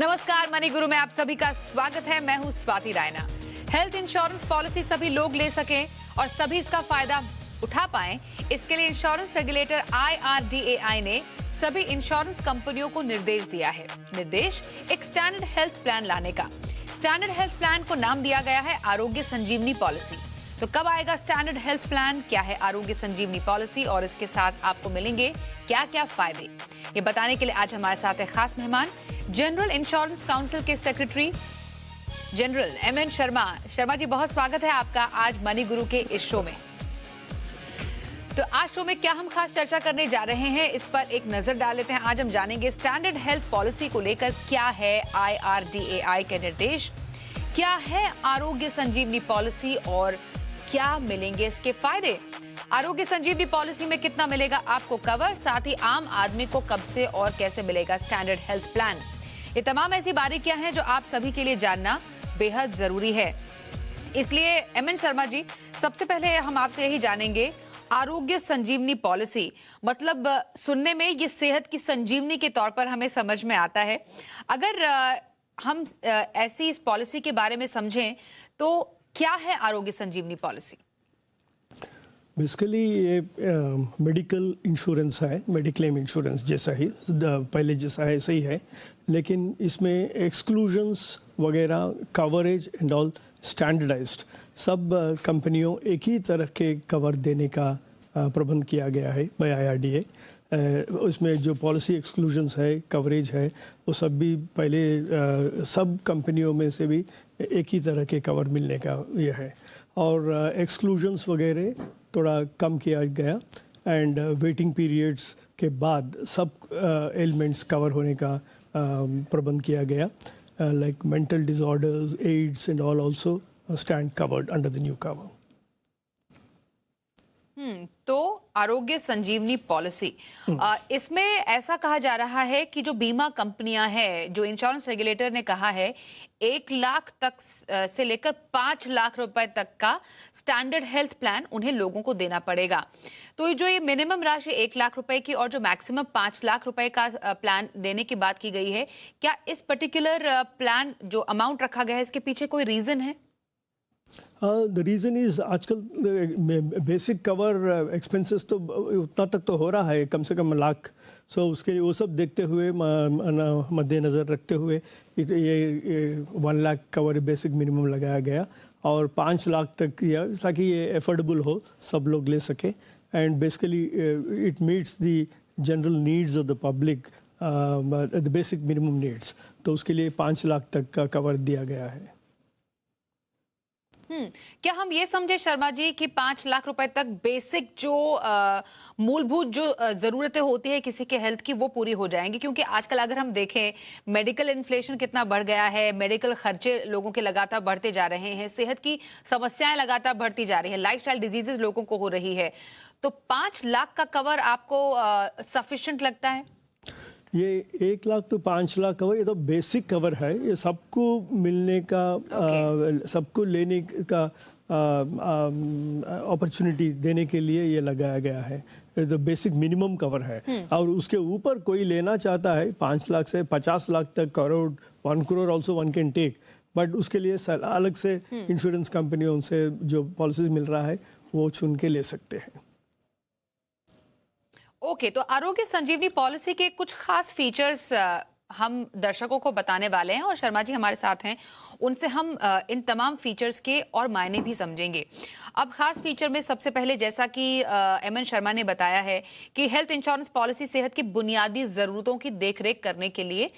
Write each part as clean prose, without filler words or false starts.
नमस्कार, मनी गुरु में आप सभी का स्वागत है। मैं हूं Swati Raina. Health insurance policy सभी लोग ले सकें और सभी इसका फायदा उठा पाएं, इसके लिए इंश्योरेंस रेगुलेटर IRDAI ने सभी इंश्योरेंस कंपनियों को निर्देश दिया है। निर्देश एक स्टैंडर्ड हेल्थ प्लान लाने का। स्टैंडर्ड हेल्थ प्लान को नाम दिया गया है आरोग्य संजीवनी पॉलिसी। तो कब आएगा स्टैंडर्ड हेल्थ प्लान, क्या है आरोग्य संजीवनी पॉलिसी और इसके साथ आपको मिलेंगे क्या क्या फायदे, ये बताने के लिए आज हमारे साथ है खास मेहमान, जनरल इंश्योरेंस काउंसिल के secretary general MN Sharma. Sharma ji, बहुत स्वागत है आपका आज मनी गुरु के इस शो में। तो आज शो में क्या हम खास चर्चा करने जा रहे हैं, इस पर एक नजर डाल लेते हैं। आज हम जानेंगे स्टैंडर्ड हेल्थ पॉलिसी को लेकर क्या है IRDAI के निर्देश, क्या है आरोग्य संजीवनी पॉलिसी और क्या मिलेंगे इसके फायदे। आरोग्य संजीवनी पॉलिसी में कितना मिलेगा आपको कवर, साथ ही आम आदमी को कब से और कैसे मिलेगा स्टैंडर्ड हेल्थ प्लान। ये तमाम ऐसी बारीकियां हैं जो आप सभी के लिए जानना बेहद जरूरी है। इसलिए MN शर्मा जी, सबसे पहले हम आपसे यही जानेंगे, आरोग्य संजीवनी पॉलिसी मतलब सुनने में ये सेहत की संजीवनी के तौर पर हमें समझ में आता है। अगर हम ऐसी इस पॉलिसी के बारे में समझें तो क्या है आरोग्य संजीवनी पॉलिसी? बेसिकली ये मेडिकल इंश्योरेंस है, मेडिक्लेम इंश्योरेंस जैसा ही पहले जैसा है ऐसे ही है, लेकिन इसमें एक्सक्लूजन्स वगैरह कवरेज एंड ऑल स्टैंडर्डाइज्ड सब कंपनियों एक ही तरह के कवर देने का प्रबंध किया गया है बाय IRDA। उसमें जो पॉलिसी एक्सक्लूजन्स है, कवरेज है, वो सब भी पहले सब कंपनियों में से भी एक ही तरह के कवर मिलने का ये है, और एक्सक्लूजन्स वगैरह थोड़ा कम किया गया एंड वेटिंग पीरियड्स के बाद सब एलिमेंट्स कवर होने का प्रबंध किया गया, like mental disorders, AIDS and all also stand covered under the new cover. तो आरोग्य संजीवनी पॉलिसी, इसमें ऐसा कहा जा रहा है कि जो बीमा कंपनियां हैं, जो इंश्योरेंस रेगुलेटर ने कहा है 1 लाख तक से लेकर 5 लाख रुपए तक का स्टैंडर्ड हेल्थ प्लान उन्हें लोगों को देना पड़ेगा। तो जो ये मिनिमम राशि 1 लाख रुपए की और जो मैक्सिमम 5 लाख रुपए का प्लान देने की बात की गई है, क्या इस पर्टिकुलर प्लान जो अमाउंट रखा गया है इसके पीछे कोई रीजन है? द रीज़न इज़ आजकल बेसिक कवर एक्सपेंसेस तो उतना तक तो हो रहा है, कम से कम लाख। सो उसके वो सब देखते हुए मद्देनज़र रखते हुए ये 1 लाख कवर बेसिक मिनिमम लगाया गया और 5 लाख तक किया ताकि ये एफोर्डेबल हो, सब लोग ले सके and basically it meets the general needs of the public, the basic minimum needs. तो उसके लिए 5 लाख तक का कवर दिया गया है। क्या हम ये समझे शर्मा जी कि 5 लाख रुपए तक बेसिक जो मूलभूत जो जरूरतें होती है किसी के हेल्थ की वो पूरी हो जाएंगी? क्योंकि आजकल अगर हम देखें मेडिकल इन्फ्लेशन कितना बढ़ गया है, मेडिकल खर्चे लोगों के लगातार बढ़ते जा रहे हैं, सेहत की समस्याएं लगातार बढ़ती जा रही है, लाइफस्टाइल डिजीजेस लोगों को हो रही है, तो 5 लाख का कवर आपको सफिशिएंट लगता है? ये 1 लाख तो 5 लाख कवर, ये तो बेसिक कवर है, ये सबको मिलने का सबको लेने का अपॉर्चुनिटी देने के लिए ये लगाया गया है। ये तो बेसिक मिनिमम कवर है और उसके ऊपर कोई लेना चाहता है 5 लाख से 50 लाख तक, crore 1 crore also one can take, but उसके लिए अलग से इंश्योरेंस कंपनियों से जो पॉलिसीज मिल रहा है वो चुन के ले सकते हैं। ओके, तो आरोग्य संजीवनी पॉलिसी के कुछ खास फीचर्स हम दर्शकों को बताने वाले हैं और शर्मा जी हमारे साथ हैं, उनसे हम इन तमाम फीचर्स के और मायने भी समझेंगे। अब खास फीचर में सबसे पहले, जैसा कि MN शर्मा ने बताया है कि हेल्थ इंश्योरेंस पॉलिसी सेहत की बुनियादी जरूरतों की देखरेख करने के लिए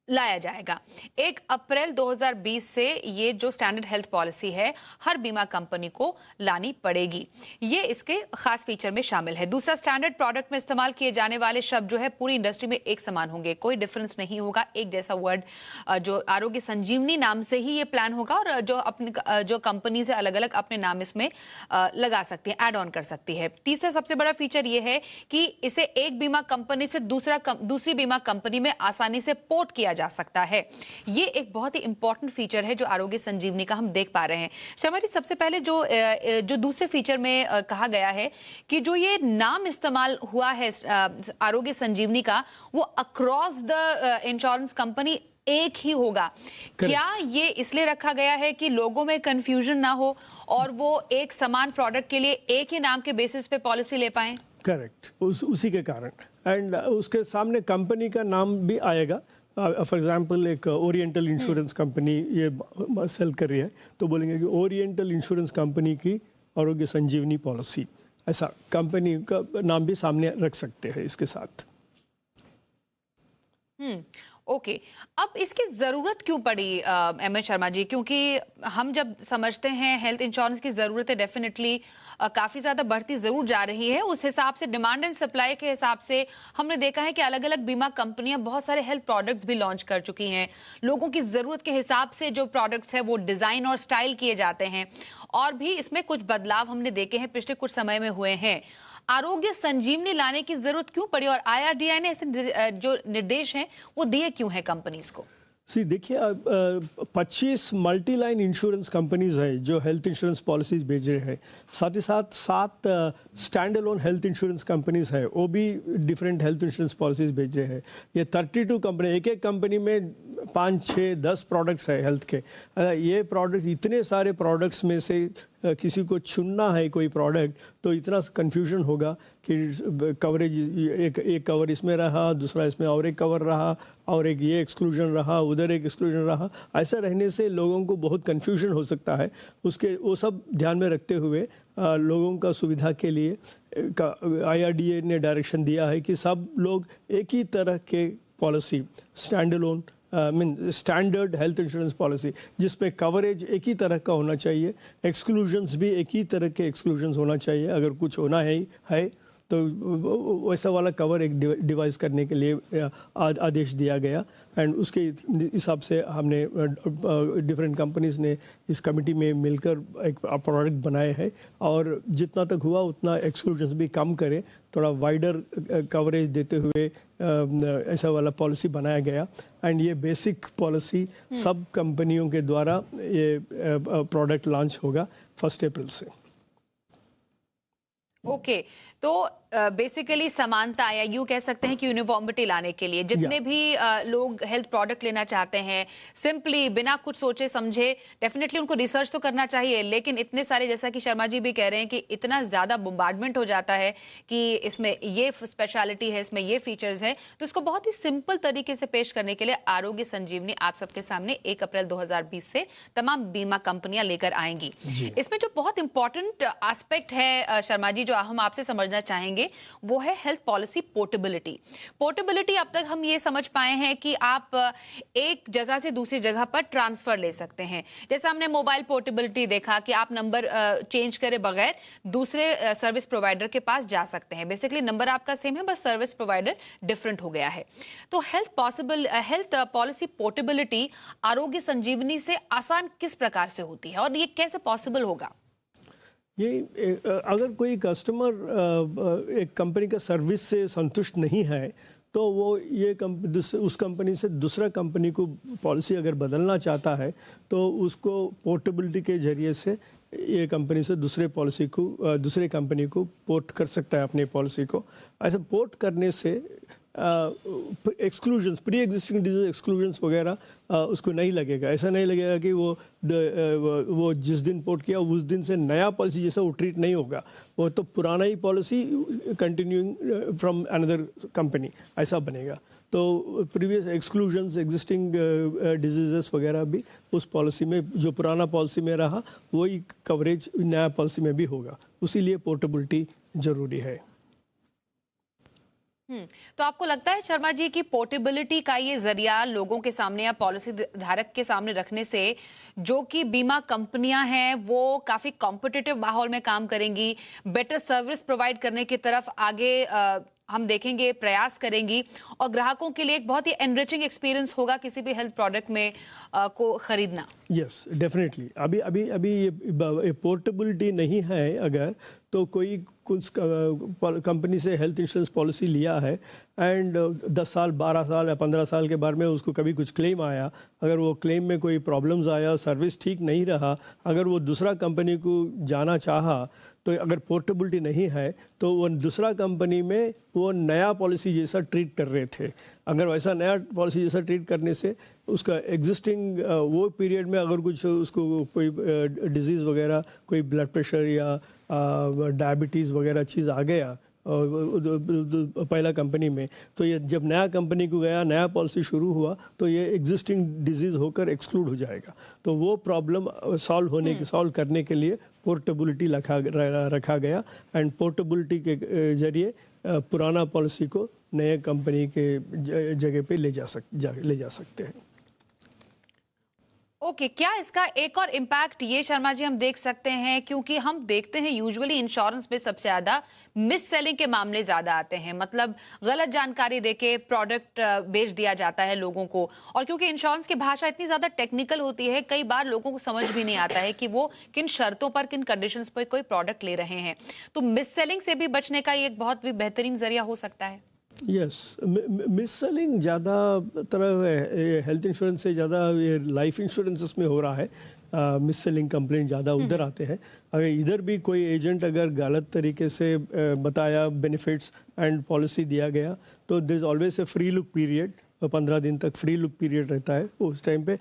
लाया जाएगा। 1 अप्रैल 2020 से ये जो स्टैंडर्ड हेल्थ पॉलिसी है हर बीमा कंपनी को लानी पड़ेगी, ये इसके खास फीचर में शामिल है। दूसरा, स्टैंडर्ड प्रोडक्ट में इस्तेमाल किए जाने वाले शब्द जो है पूरी इंडस्ट्री में एक समान होंगे, कोई डिफरेंस नहीं होगा, एक जैसा वर्ड जो आरोग्य संजीवनी नाम से ही ये प्लान होगा और जो कंपनीज है अलग अलग अपने नाम इसमें लगा सकती है, एड ऑन कर सकती है। तीसरा सबसे बड़ा फीचर ये है कि इसे एक बीमा कंपनी से दूसरी बीमा कंपनी में आसानी से पोर्ट किया जा सकता है। ये एक बहुत ही इंपॉर्टेंट फीचर है जो आरोग्य संजीवनी का हम देख पा रहे हैं। शर्मा जी, सबसे पहले जो दूसरे फीचर में कहा गया है कि जो ये नाम इस्तेमाल हुआ है आरोग्य संजीवनी का, वो अक्रॉस द इंश्योरेंस कंपनी एक ही होगा। क्या ये इसलिए रखा गया है कि लोगों में कंफ्यूजन ना हो और वो एक समान प्रोडक्ट के लिए एक ही नाम के बेसिस पे पॉलिसी ले पाएं? करेक्ट, उसी के कारण। एंड उसके सामने कंपनी का नाम भी आएगा। फॉर एग्जांपल एक ओरिएंटल इंश्योरेंस कंपनी ये सेल कर रही है, तो बोलेंगे कि ओरिएंटल इंश्योरेंस कंपनी की आरोग्य संजीवनी पॉलिसी, ऐसा कंपनी का नाम भी सामने रख सकते हैं इसके साथ। ओके, अब इसकी ज़रूरत क्यों पड़ी एम एच शर्मा जी? क्योंकि हम जब समझते हैं हेल्थ इंश्योरेंस की ज़रूरतें डेफिनेटली काफ़ी ज़्यादा बढ़ती ज़रूर जा रही है। उस हिसाब से डिमांड एंड सप्लाई के हिसाब से हमने देखा है कि अलग अलग बीमा कंपनियां बहुत सारे हेल्थ प्रोडक्ट्स भी लॉन्च कर चुकी हैं। लोगों की ज़रूरत के हिसाब से जो प्रोडक्ट्स हैं वो डिज़ाइन और स्टाइल किए जाते हैं, और भी इसमें कुछ बदलाव हमने देखे हैं पिछले कुछ समय में हुए हैं। आरोग्य संजीवनी लाने की जरूरत क्यों पड़ी और IRDAI ने ऐसे जो निर्देश हैं वो दिए क्यों हैं कंपनीज को? देखिए, 25 मल्टी लाइन इंश्योरेंस कंपनीज है जो हेल्थ इंश्योरेंस पॉलिसीज भेज रहे हैं। साथ ही साथ 7 stand alone health insurance companies है, वो भी डिफरेंट हेल्थ इंश्योरेंस पॉलिसीज भेज रहे हैं। ये 32 कंपनी, एक एक कंपनी में 5, 6, 10 प्रोडक्ट्स है हेल्थ के। ये प्रोडक्ट्स, इतने सारे प्रोडक्ट्स में से किसी को चुनना है कोई प्रोडक्ट, तो इतना कन्फ्यूजन होगा कि कवरेज एक कवर इसमें रहा, दूसरा इसमें और एक कवर रहा, और एक ये एक्सक्लूजन रहा, उधर एक एक्सक्लूजन रहा। ऐसा रहने से लोगों को बहुत कन्फ्यूजन हो सकता है। वो सब ध्यान में रखते हुए लोगों का सुविधा के लिए IRDAI ने डायरेक्शन दिया है कि सब लोग एक ही तरह के policy, stand alone standard health insurance policy, जिसमें कवरेज एक ही तरह का होना चाहिए, एक्सक्लूजन्स भी एक ही तरह के एक्सक्लूजन्स होना चाहिए। अगर कुछ होना है तो वैसा वाला कवर एक डिवाइस करने के लिए आदेश दिया गया। एंड उसके हिसाब से हमने डिफरेंट कंपनीज ने इस कमेटी में मिलकर एक प्रोडक्ट बनाए हैं, और जितना तक हुआ उतना एक्सक्लूजन्स भी कम करें, थोड़ा वाइडर कवरेज देते हुए ऐसा वाला पॉलिसी बनाया गया। एंड ये बेसिक पॉलिसी सब कंपनियों के द्वारा ये प्रोडक्ट लॉन्च होगा 1 अप्रैल से। ओके, तो बेसिकली समानता, या यूं कह सकते हैं कि यूनिफॉर्मिटी लाने के लिए जितने भी लोग हेल्थ प्रोडक्ट लेना चाहते हैं, सिंपली बिना कुछ सोचे समझे, डेफिनेटली उनको रिसर्च तो करना चाहिए, लेकिन इतने सारे, जैसा कि शर्मा जी भी कह रहे हैं कि इतना ज़्यादा बम्बार्डमेंट हो जाता है कि इसमें ये स्पेशलिटी है, इसमें ये फीचर्स हैं, तो इसको बहुत ही सिंपल तरीके से पेश करने के लिए आरोग्य संजीवनी आप सबके सामने 1 अप्रैल 2020 से तमाम बीमा कंपनियां लेकर आएंगी। इसमें जो बहुत इंपॉर्टेंट एस्पेक्ट है शर्मा जी, जो हम आपसे समझना चाहेंगे, वो है हेल्थ पॉलिसी पोर्टेबिलिटी। पोर्टेबिलिटी अब तक हम ये समझ पाए हैं कि आप एक जगह से दूसरी जगह पर ट्रांसफर ले सकते हैं। जैसे हमने मोबाइल पोर्टेबिलिटी देखा कि आप नंबर चेंज करे बगैर दूसरे सर्विस प्रोवाइडर के पास जा सकते हैं। बेसिकली नंबर आपका सेम है, बस सर्विस प्रोवाइडर डिफरेंट हो गया है। तो हेल्थ पॉलिसी पोर्टेबिलिटी आरोग्य संजीवनी से आसान किस प्रकार से होती है और ये कैसे पॉसिबल होगा? ये अगर कोई कस्टमर एक कंपनी का सर्विस से संतुष्ट नहीं है, तो वो ये उस कंपनी से दूसरा कंपनी को पॉलिसी अगर बदलना चाहता है, तो उसको पोर्टेबिलिटी के जरिए से ये कंपनी से दूसरे कंपनी को पोर्ट कर सकता है अपने पॉलिसी को। ऐसा पोर्ट करने से exclusions, pre existing disease exclusions वगैरह उसको नहीं लगेगा। ऐसा नहीं लगेगा कि वो जिस दिन पोर्ट किया उस दिन से नया पॉलिसी जैसा वो ट्रीट नहीं होगा, वो तो पुराना ही policy continuing from another company ऐसा बनेगा। तो प्रीवियस एक्सक्लूजन्स, एग्जिस्टिंग डिजीजेस वगैरह भी उस पॉलिसी में, जो पुराना पॉलिसी में रहा वही कवरेज नया पॉलिसी में भी होगा। उसीलिए पोर्टेबिलिटी जरूरी है। तो आपको लगता है शर्मा जी कि पोर्टेबिलिटी का ये जरिया लोगों के सामने या पॉलिसी धारक के सामने रखने से जो कि बीमा कंपनियां हैं वो काफी कॉम्पिटिटिव माहौल में काम करेंगी, बेटर सर्विस प्रोवाइड करने की तरफ आगे हम देखेंगे प्रयास करेंगी, और ग्राहकों के लिए एक बहुत ही एनरिचिंग एक्सपीरियंस होगा किसी भी हेल्थ प्रोडक्ट में को खरीदना? Yes, definitely. अभी ये पोर्टेबिलिटी नहीं है अगर, तो कोई कुछ कंपनी से हेल्थ इंश्योरेंस पॉलिसी लिया है एंड 10 साल 12 साल या 15 साल के बाद में उसको कभी कुछ क्लेम आया, अगर वो क्लेम में कोई प्रॉब्लम्स आया, सर्विस ठीक नहीं रहा, अगर वो दूसरा कंपनी को जाना चाहा, तो अगर पोर्टेबिलिटी नहीं है तो वो दूसरा कंपनी में वो नया पॉलिसी जैसा ट्रीट कर रहे थे। अगर वैसा नया पॉलिसी जैसा ट्रीट करने से उसका एग्जिस्टिंग वो पीरियड में अगर कुछ उसको कोई डिजीज़ वगैरह, कोई ब्लड प्रेशर या डायबिटीज़ वगैरह चीज़ आ गया पहला कंपनी में, तो ये जब नया कंपनी को गया, नया पॉलिसी शुरू हुआ, तो ये एग्जिस्टिंग डिजीज़ होकर एक्सक्लूड हो जाएगा। तो वो प्रॉब्लम सॉल्व करने के लिए पोर्टेबिलिटी रखा गया एंड पोर्टेबिलिटी के जरिए पुराना पॉलिसी को नए कंपनी के जगह पे ले जा सकते हैं। ओके, क्या इसका एक और इम्पैक्ट ये शर्मा जी हम देख सकते हैं, क्योंकि हम देखते हैं यूजुअली इंश्योरेंस में सबसे ज्यादा मिस सेलिंग के मामले ज्यादा आते हैं, मतलब गलत जानकारी देके प्रोडक्ट बेच दिया जाता है लोगों को, और क्योंकि इंश्योरेंस की भाषा इतनी ज्यादा टेक्निकल होती है, कई बार लोगों को समझ भी नहीं आता है कि वो किन शर्तों पर, किन कंडीशंस पर कोई प्रोडक्ट ले रहे हैं। तो मिस सेलिंग से भी बचने का ये एक बहुत भी बेहतरीन जरिया हो सकता है। यस, मिस सेलिंग ज़्यादा तरह हेल्थ इंश्योरेंस से ज़्यादा ये लाइफ इंश्योरेंसेस में हो रहा है। मिस सेलिंग कंप्लेंट ज़्यादा उधर आते हैं। अगर इधर भी कोई एजेंट अगर गलत तरीके से बताया बेनिफिट्स एंड पॉलिसी दिया गया, तो there is always a free look period, 15 दिन तक फ्री लुक पीरियड रहता है। उस टाइम पे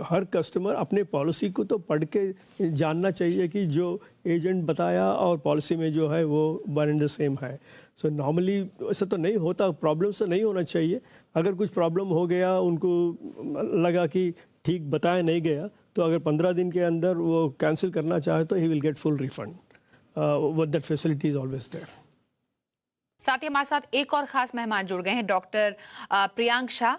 हर कस्टमर अपने पॉलिसी को तो पढ़ के जानना चाहिए कि जो एजेंट बताया और पॉलिसी में जो है वो वन एंड द सेम है। सो नॉर्मली ऐसा तो नहीं होता, प्रॉब्लम्स तो नहीं होना चाहिए। अगर कुछ प्रॉब्लम हो गया, उनको लगा कि ठीक बताया नहीं गया, तो अगर 15 दिन के अंदर वो कैंसिल करना चाहे तो he will get full refund. That facility is always there. साथ ही हमारे साथ एक और खास मेहमान जुड़ गए हैं, doctor Priyank Shah,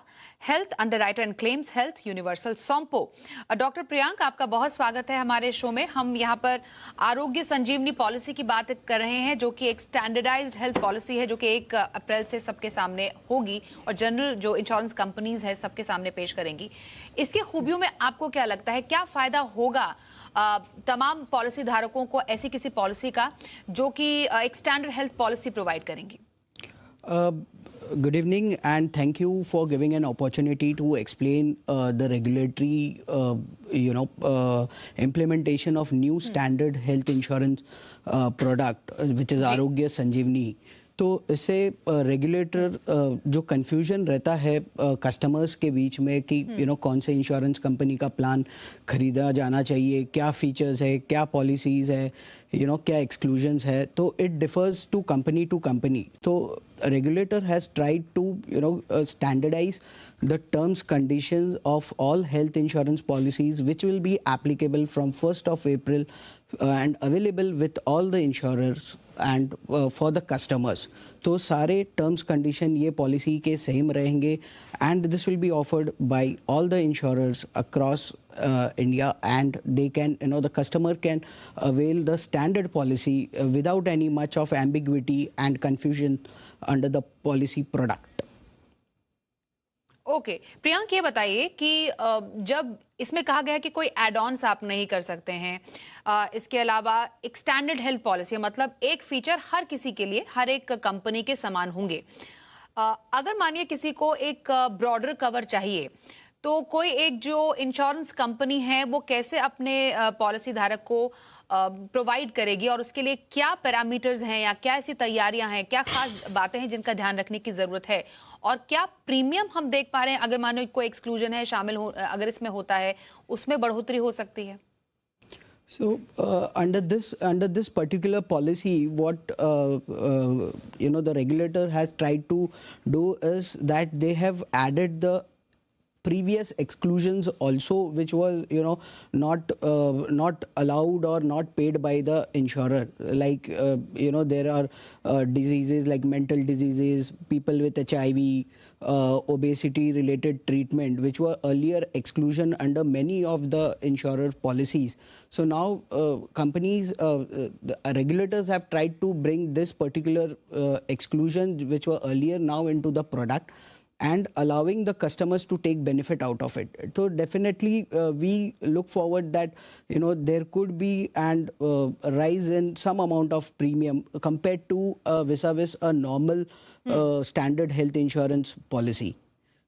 health underwriter and claims, health universal Sompo. Doctor Priyank, आपका बहुत स्वागत है हमारे शो में। हम यहाँ पर आरोग्य संजीवनी पॉलिसी की बात कर रहे हैं, जो कि एक स्टैंडर्डाइज्ड हेल्थ पॉलिसी है, जो कि 1 अप्रैल से सबके सामने होगी और जनरल जो इंश्योरेंस कंपनीज है सबके सामने पेश करेंगी। इसकी खूबियों में आपको क्या लगता है, क्या फायदा होगा तमाम पॉलिसी धारकों को ऐसी किसी पॉलिसी का जो कि एक स्टैंडर्ड हेल्थ पॉलिसी प्रोवाइड करेंगी? Good evening and thank you for giving an opportunity to explain the regulatory implementation of new standard health insurance product which is Arogya Sanjeevani. तो इससे रेगुलेटर जो कंफ्यूजन रहता है कस्टमर्स के बीच में कि कौन से इंश्योरेंस कंपनी का प्लान खरीदा जाना चाहिए, क्या फीचर्स है, क्या पॉलिसीज़ है, क्या एक्सक्लूजन्स है, तो इट डिफर्स टू कंपनी। तो regulator has tried to standardize the terms conditions of all health insurance policies which will be applicable from 1st of April and available with all the insurers and for the customers. तो सारे terms condition ये policy के same रहेंगे and this will be offered by all the insurers across India, and they can the customer can avail the standard policy without any much of ambiguity and confusion under the policy product. Okay, Priyank ये बताइए कि जब इसमें कहा गया कि कोई add ons आप नहीं कर सकते हैं, इसके अलावा एक स्टैंडर्ड हेल्थ पॉलिसी, मतलब एक फीचर हर किसी के लिए, हर एक कंपनी के समान होंगे। अगर मानिए किसी को एक ब्रॉडर कवर चाहिए, तो कोई एक जो इंश्योरेंस कंपनी है वो कैसे अपने पॉलिसी धारक को प्रोवाइड करेगी, और उसके लिए क्या पैरामीटर्स हैं या क्या ऐसी तैयारियां हैं, क्या खास बातें हैं जिनका ध्यान रखने की जरूरत है, और क्या प्रीमियम हम देख पा रहे हैं, अगर मानो कोई एक्सक्लूजन है शामिल हो, अगर इसमें होता है उसमें बढ़ोतरी हो सकती है? So under this particular policy, what the regulator has tried to do is that they have added the previous exclusions also, which was not allowed or not paid by the insurer, like there are diseases like mental diseases, people with HIV, obesity related treatment, which were earlier exclusion under many of the insurer policies. So now companies, the regulators have tried to bring this particular exclusion which were earlier now into the product. and allowing the customers to take benefit out of it. So definitely we look forward that there could be a rise in some amount of premium compared to vis-a-vis a normal standard health insurance policy.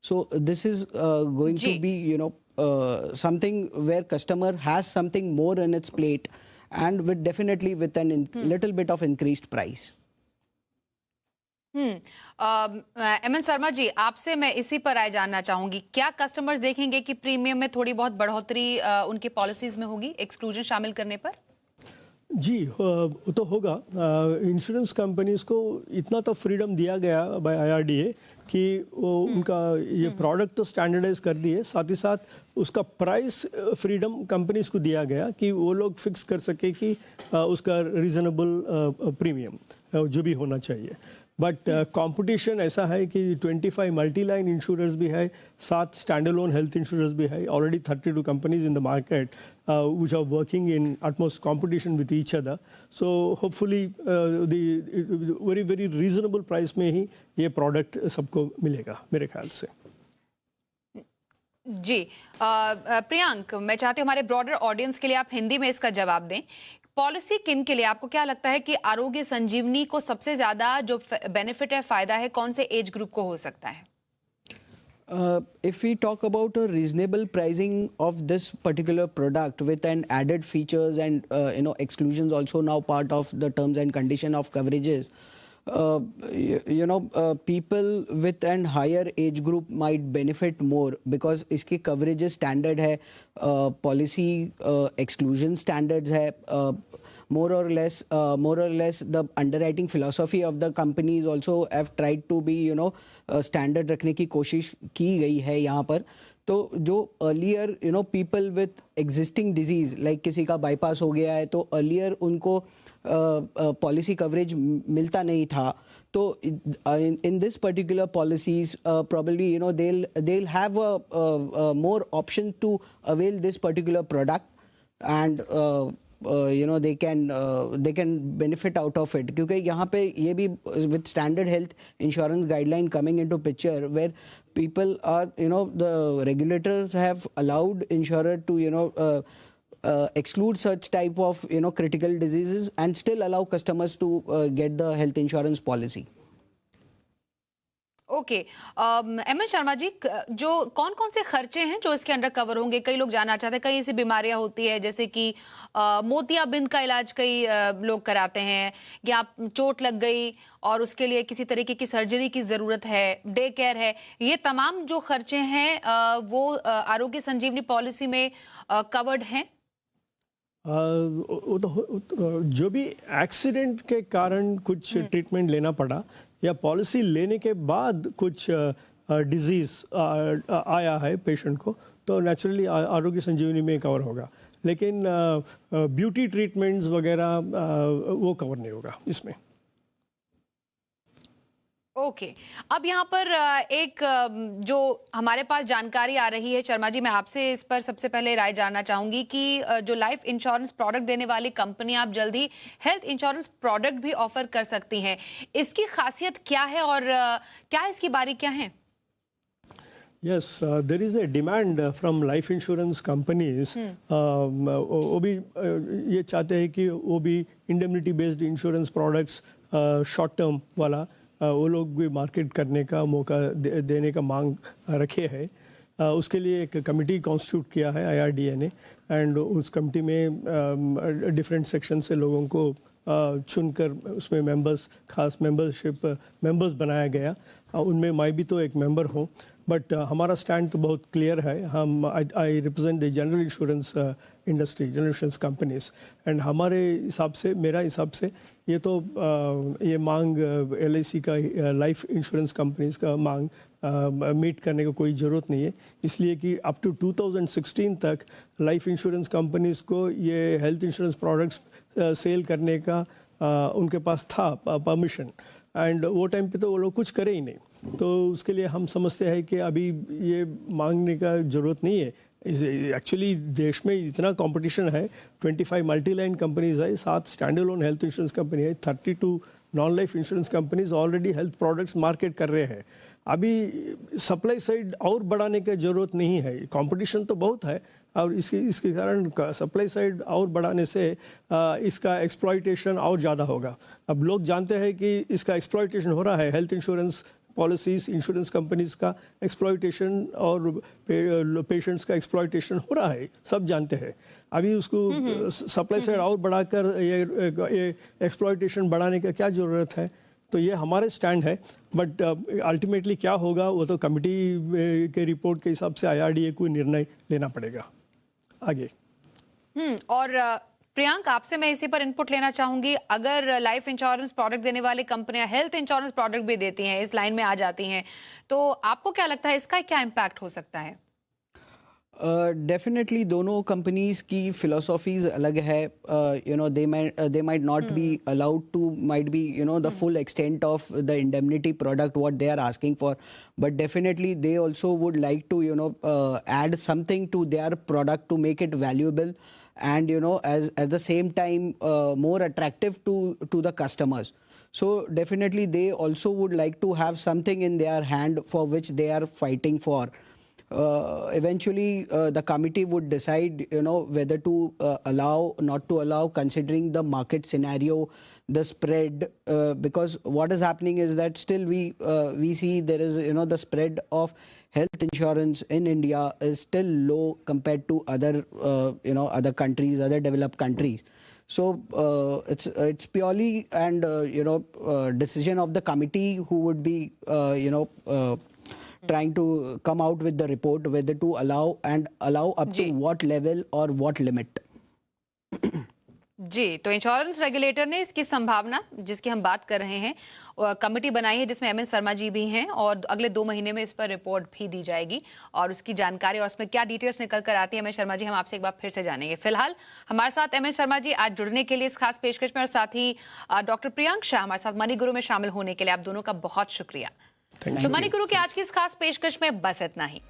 So this is going to be something where customer has something more in its plate, and with definitely with an little bit of increased price. MN Sharma ji, आपसे मैं इसी पर राय जानना चाहूंगी, क्या customers देखेंगे कि premium में थोड़ी बहुत बढ़ोतरी उनके पॉलिसीज में होगी एक्सक्लूजन शामिल करने पर? जी वो तो होगा। इंश्योरेंस कंपनीज को इतना तो फ्रीडम दिया गया बाय IRDA कि वो उनका ये प्रोडक्ट तो स्टैंडर्डाइज कर दिए, साथ ही साथ उसका प्राइस फ्रीडम कंपनीज को दिया गया कि वो लोग फिक्स कर सके कि उसका रीजनेबल प्रीमियम जो भी होना चाहिए। बट कंपटीशन ऐसा है कि 25 मल्टी लाइन इंश्योरर्स भी है, 7 स्टैंड अलोन हेल्थ इंश्योरर्स भी है, already 32 companies in the market which are working in utmost competition with each other. So hopefully the very very reasonable price में ही ये प्रोडक्ट सबको मिलेगा मेरे ख्याल से। जी प्रियांक, मैं चाहती हूँ हमारे ब्रॉडर ऑडियंस के लिए आप हिंदी में इसका जवाब दें। पॉलिसी किन के लिए, आपको क्या लगता है कि आरोग्य संजीवनी को सबसे ज्यादा जो बेनिफिट है, फायदा है, कौन से एज ग्रुप को हो सकता है? If we talk about a reasonable pricing of this particular product with an added features and exclusions also now part of the terms and condition of coverages, people with an higher age group might benefit more because इसके coverages standard है, policy exclusion standards है, more or less the underwriting philosophy of the companies also have tried to be standard रखने की कोशिश की गई है यहाँ पर। तो जो earlier people with existing disease like किसी का bypass हो गया है तो earlier उनको policy coverage मिलता नहीं था, तो in this particular policies probably they'll have a more option to avail this particular product, and they can benefit out of it, क्योंकि यहाँ पे ये भी with standard health insurance guideline coming into picture where people are the regulators have allowed insurer to exclude such type of critical diseases and still allow customers to get the health insurance policy. Okay MN Sharma ji, जो कौन कौन से खर्चे हैं जो इसके under cover होंगे? कई लोग जानना चाहते हैं, कई ऐसी बीमारियां होती है जैसे कि मोतियाबिंद का इलाज कई लोग कराते हैं, या चोट लग गई और उसके लिए किसी तरीके की सर्जरी की ज़रूरत है, डे केयर है, ये तमाम जो खर्चे हैं वो आरोग्य संजीवनी पॉलिसी में कवर्ड हैं? जो भी एक्सीडेंट के कारण कुछ ट्रीटमेंट लेना पड़ा या पॉलिसी लेने के बाद कुछ डिजीज़ आया है पेशेंट को, तो नेचुरली आरोग्य संजीवनी में कवर होगा, लेकिन ब्यूटी ट्रीटमेंट्स वगैरह वो कवर नहीं होगा इसमें। ओके अब यहाँ पर एक जो हमारे पास जानकारी आ रही है, शर्मा जी मैं आपसे इस पर सबसे पहले राय जानना चाहूंगी कि जो लाइफ इंश्योरेंस प्रोडक्ट देने वाली कंपनी आप जल्द ही हेल्थ इंश्योरेंस प्रोडक्ट भी ऑफर कर सकती हैं, इसकी खासियत क्या है और क्या इसकी बारीकियां हैं? Yes, there is a demand from life insurance companies. वो भी ये चाहते हैं कि वो भी indemnity based insurance products short term वाला वो लोग भी मार्केट करने का मौका देने का मांग रखे है। उसके लिए एक कमेटी कॉन्स्टिट्यूट किया है IRDA ने, एंड उस कमेटी में डिफरेंट सेक्शन से लोगों को चुनकर उसमें मेंबर्स, खास मेंबर्स बनाया गया। उनमें मैं भी तो एक मेंबर हूँ, बट हमारा स्टैंड तो बहुत क्लियर है। हम I represent the general insurance industry, general insurance companies, and हमारे हिसाब से, मेरा हिसाब से ये तो ये मांग LIC का, लाइफ इंश्योरेंस कंपनीज का मांग मीट करने का कोई ज़रूरत नहीं है, इसलिए कि अप टू 2016 तक लाइफ इंश्योरेंस कंपनीज को ये हेल्थ इंश्योरेंस प्रोडक्ट्स सेल करने का उनके पास था परमिशन, एंड वो टाइम पे तो वो लोग कुछ करे ही नहीं। तो उसके लिए हम समझते हैं कि अभी ये मांगने का ज़रूरत नहीं है। एक्चुअली देश में इतना कंपटीशन है, 25 मल्टी लाइन कंपनीज है, 7 stand alone health insurance company है, 32 non life insurance companies already health products market कर रहे हैं। अभी सप्लाई साइड और बढ़ाने की ज़रूरत नहीं है, कंपटीशन तो बहुत है और इसके कारण सप्लाई साइड और बढ़ाने से इसका एक्सप्लॉइटेशन और ज़्यादा होगा। अब लोग जानते हैं कि इसका एक्सप्लॉइटेशन हो रहा है, health insurance policies, insurance companies का एक्सप्लॉइटेशन और पेशेंट्स का एक्सप्लॉइटेशन हो रहा है, सब जानते हैं। अभी उसको सप्लाई साइड और बढ़ाकर ये एक्सप्लॉइटेशन बढ़ाने का क्या ज़रूरत है? तो ये हमारे स्टैंड है, बट अल्टीमेटली क्या होगा वो तो कमिटी के रिपोर्ट के हिसाब से IRDA को निर्णय लेना पड़ेगा आगे। और प्रियांक, आपसे मैं इसी पर इनपुट लेना चाहूंगी। अगर लाइफ इंश्योरेंस प्रोडक्ट देने वाली कंपनियां हेल्थ इंश्योरेंस प्रोडक्ट भी देती हैं, इस लाइन में आ जाती हैं, तो आपको क्या लगता है इसका क्या इम्पैक्ट हो सकता है? डेफिनेटली दोनों कंपनीज की फिलोसॉफीज अलग है। You know they might not be allowed to might be you know the full extent of the indemnity product what they are asking for, but definitely they also would like to you know add something to their product to make it valuable and you know as at the same time more attractive to the customers. So definitely they also would like to have something in their hand for which they are fighting for. Eventually the committee would decide you know whether to allow, not to allow, considering the market scenario, the spread, because what is happening is that still we see there is you know the spread of health insurance in India is still low compared to other you know other countries, other developed countries. So it's purely and you know decision of the committee who would be you know trying to come out with the report whether to allow up to what level or what limit. जी, तो insurance regulator ने इसकी संभावना जिसकी हम बात कर रहे हैं कमेटी बनाई है जिसमें MS शर्मा जी भी हैं और अगले 2 महीने में इस पर रिपोर्ट भी दी जाएगी और उसकी जानकारी और उसमें क्या डिटेल्स निकल कर आती है MS शर्मा जी हम आपसे एक बार फिर से जानेंगे। फिलहाल हमारे साथ MS शर्मा जी आज जुड़ने के लिए इस खास पेशकश में और साथ ही डॉक्टर प्रियांक शाह हमारे साथ मनी गुरु में शामिल होने के लिए आप दोनों का बहुत शुक्रिया। तो मनी गुरु की आज की इस खास पेशकश में बस इतना ही।